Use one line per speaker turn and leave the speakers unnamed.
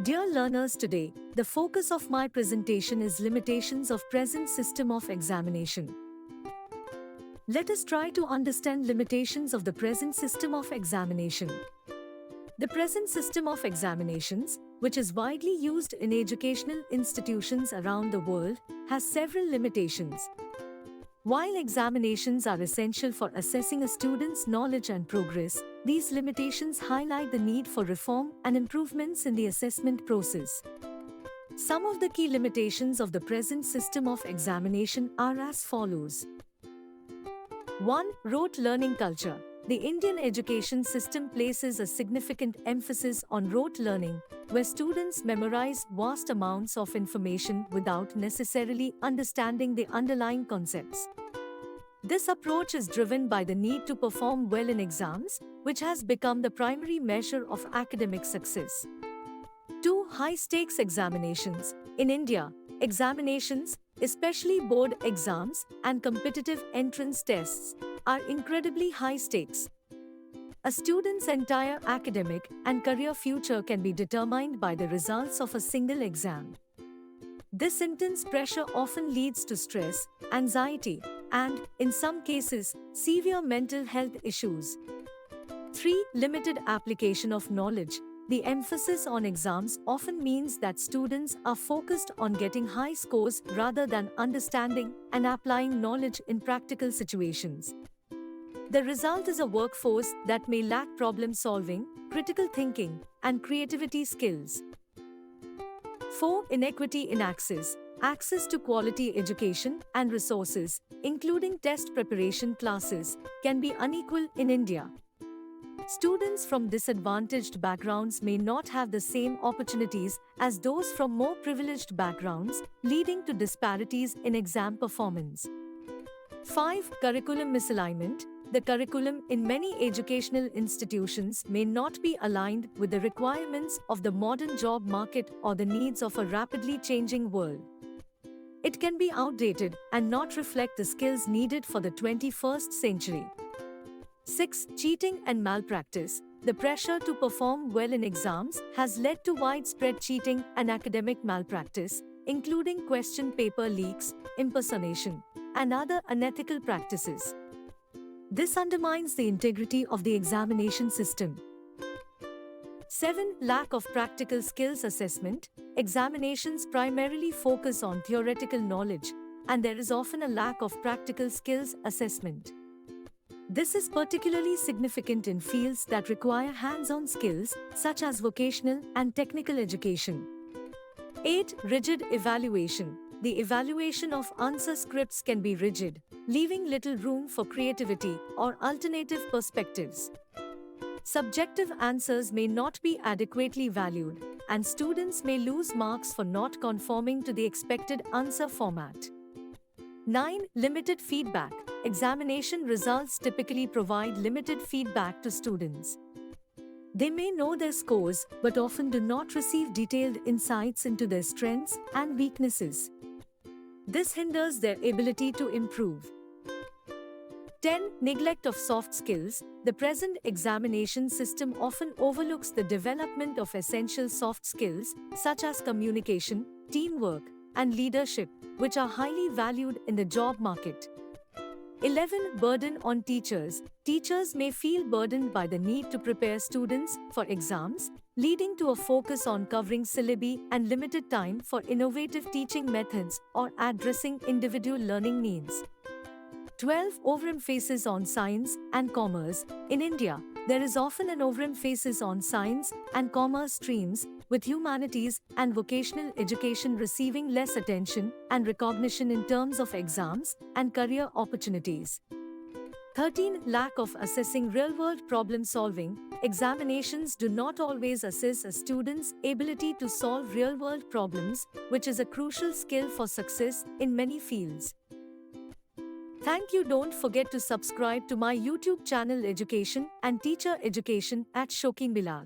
Dear learners, today, the focus of my presentation is limitations of present system of examination. Let us try to understand limitations of the present system of examination. The present system of examinations, which is widely used in educational institutions around the world, has several limitations. While examinations are essential for assessing a student's knowledge and progress, these limitations highlight the need for reform and improvements in the assessment process. Some of the key limitations of the present system of examination are as follows. 1. Rote learning culture. The Indian education system places a significant emphasis on rote learning, where students memorize vast amounts of information without necessarily understanding the underlying concepts. This approach is driven by the need to perform well in exams, which has become the primary measure of academic success. 2. High-stakes examinations. In India, examinations, especially board exams and competitive entrance tests, are incredibly high stakes. A student's entire academic and career future can be determined by the results of a single exam. This intense pressure often leads to stress, anxiety, and, in some cases, severe mental health issues. 3. Limited application of knowledge. The emphasis on exams often means that students are focused on getting high scores rather than understanding and applying knowledge in practical situations. The result is a workforce that may lack problem solving, critical thinking, and creativity skills. 4. Inequity in access. Access to quality education and resources, including test preparation classes, can be unequal in India. Students from disadvantaged backgrounds may not have the same opportunities as those from more privileged backgrounds, leading to disparities in exam performance. 5. Curriculum misalignment. The curriculum in many educational institutions may not be aligned with the requirements of the modern job market or the needs of a rapidly changing world. It can be outdated and not reflect the skills needed for the 21st century. 6. Cheating and malpractice. The pressure to perform well in exams has led to widespread cheating and academic malpractice, including question paper leaks, impersonation, and other unethical practices. This undermines the integrity of the examination system. 7. Lack of practical skills assessment. Examinations primarily focus on theoretical knowledge, and there is often a lack of practical skills assessment. This is particularly significant in fields that require hands-on skills, such as vocational and technical education. 8. Rigid evaluation. The evaluation of answer scripts can be rigid, leaving little room for creativity or alternative perspectives. Subjective answers may not be adequately valued, and students may lose marks for not conforming to the expected answer format. 9. Limited feedback. Examination results typically provide limited feedback to students. They may know their scores, but often do not receive detailed insights into their strengths and weaknesses. This hinders their ability to improve. 10. Neglect of soft skills. The present examination system often overlooks the development of essential soft skills, such as communication, teamwork, and leadership, which are highly valued in the job market. 11. Burden on teachers. Teachers may feel burdened by the need to prepare students for exams, leading to a focus on covering syllabi and limited time for innovative teaching methods or addressing individual learning needs. 12. Overemphasis on science and commerce. In India, there is often an overemphasis on science and commerce streams, with humanities and vocational education receiving less attention and recognition in terms of exams and career opportunities. 13. Lack of assessing real-world problem solving. Examinations do not always assess a student's ability to solve real-world problems, which is a crucial skill for success in many fields. Thank you. Don't forget to subscribe to my YouTube channel Education and Teacher Education at Shokin Bilal.